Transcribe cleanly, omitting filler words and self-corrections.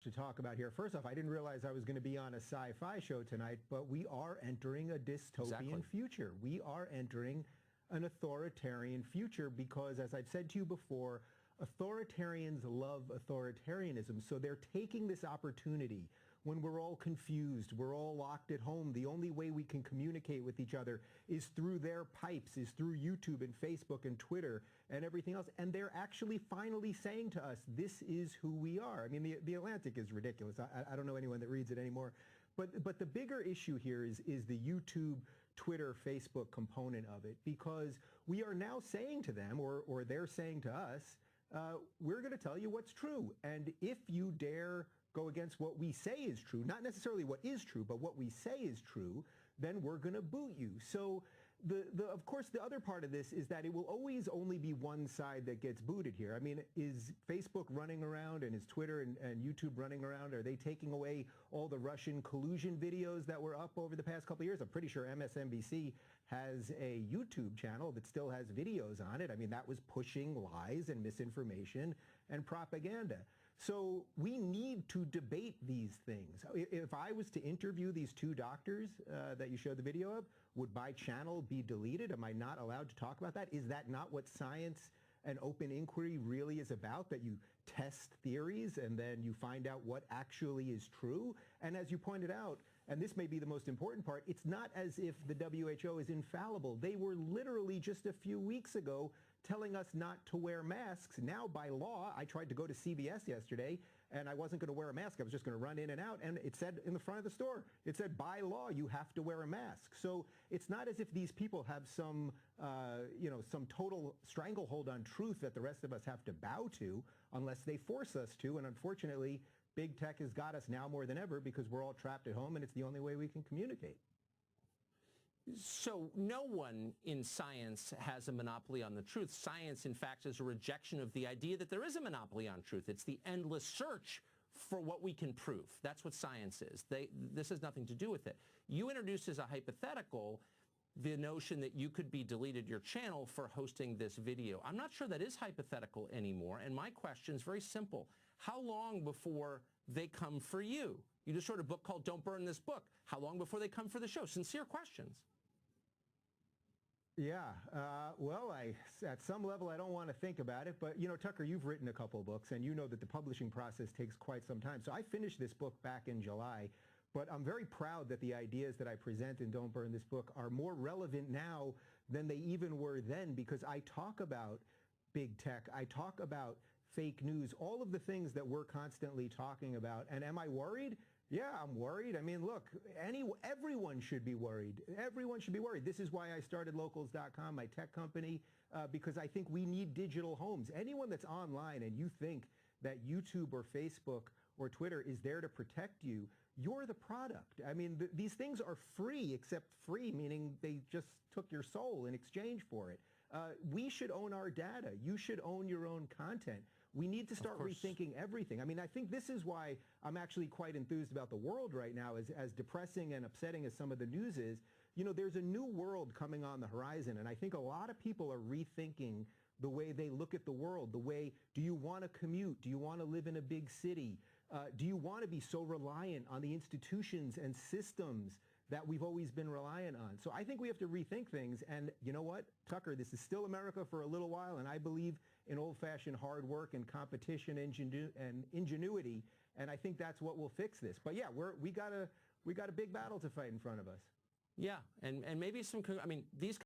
to talk about here. First off, I didn't realize I was going to be on a sci-fi show tonight, but we are entering a dystopian future. We are entering an authoritarian future because, as I've said to you before, authoritarians love authoritarianism. So they're taking this opportunity when we're all confused, we're all locked at home. The only way we can communicate with each other is through their pipes, is through YouTube and Facebook and Twitter and everything else. And they're actually finally saying to us, this is who we are. I mean, the Atlantic is ridiculous. I don't know anyone that reads it anymore. But the bigger issue here is the YouTube, Twitter, Facebook component of it, because we are now saying to them, or they're saying to us, we're going to tell you what's true. And if you dare go against what we say is true, not necessarily what is true, but what we say is true, then we're going to boot you. So of course, the other part of this is that it will always only be one side that gets booted here. I mean, is Facebook running around and is Twitter and YouTube running around? Are they taking away all the Russian collusion videos that were up over the past couple of years? I'm pretty sure MSNBC has a YouTube channel that still has videos on it. I mean, that was pushing lies and misinformation and propaganda. So we need to debate these things. If I was to interview these two doctors that you showed the video of, would my channel be deleted? Am I not allowed to talk about that? Is that not what science and open inquiry really is about, that you test theories and then you find out what actually is true? And as you pointed out, and this may be the most important part, it's not as if the WHO is infallible. They were literally just a few weeks ago telling us not to wear masks. Now, by law, I tried to go to CVS yesterday, and I wasn't going to wear a mask. I was just going to run in and out, and it said in the front of the store, it said, by law, you have to wear a mask. So it's not as if these people have some, some total stranglehold on truth that the rest of us have to bow to unless they force us to. And unfortunately, big tech has got us now more than ever because we're all trapped at home, and it's the only way we can communicate. So no one in science has a monopoly on the truth. Science, in fact, is a rejection of the idea that there is a monopoly on truth. It's the endless search for what we can prove. That's what science is. This has nothing to do with it. You introduced as a hypothetical the notion that you could be deleted your channel for hosting this video. I'm not sure that is hypothetical anymore, and my question is very simple. How long before they come for you? You just wrote a book called Don't Burn This Book. How long before they come for the show? Sincere questions. Yeah, well, at some level, I don't want to think about it, but, Tucker, you've written a couple of books, and you know that the publishing process takes quite some time. So I finished this book back in July, but I'm very proud that the ideas that I present in Don't Burn This Book are more relevant now than they even were then, because I talk about big tech, I talk about fake news, all of the things that we're constantly talking about. And am I worried? Yeah, I'm worried. I mean, look, everyone should be worried. Everyone should be worried. This is why I started Locals.com, my tech company, because I think we need digital homes. Anyone that's online and you think that YouTube or Facebook or Twitter is there to protect you, you're the product. I mean, these things are free, except free, meaning they just took your soul in exchange for it. We should own our data. You should own your own content. We need to start rethinking everything. I mean, I think this is why I'm actually quite enthused about the world right now, as depressing and upsetting as some of the news is. There's a new world coming on the horizon, and I think a lot of people are rethinking the way they look at the world, the way, do you want to commute? Do you want to live in a big city? Do you want to be so reliant on the institutions and systems that we've always been reliant on? So I think we have to rethink things. And you know what, Tucker, this is still America for a little while, and I believe in old-fashioned hard work and competition and ingenuity, and I think that's what will fix this. But yeah, we got a big battle to fight in front of us. Yeah, and maybe these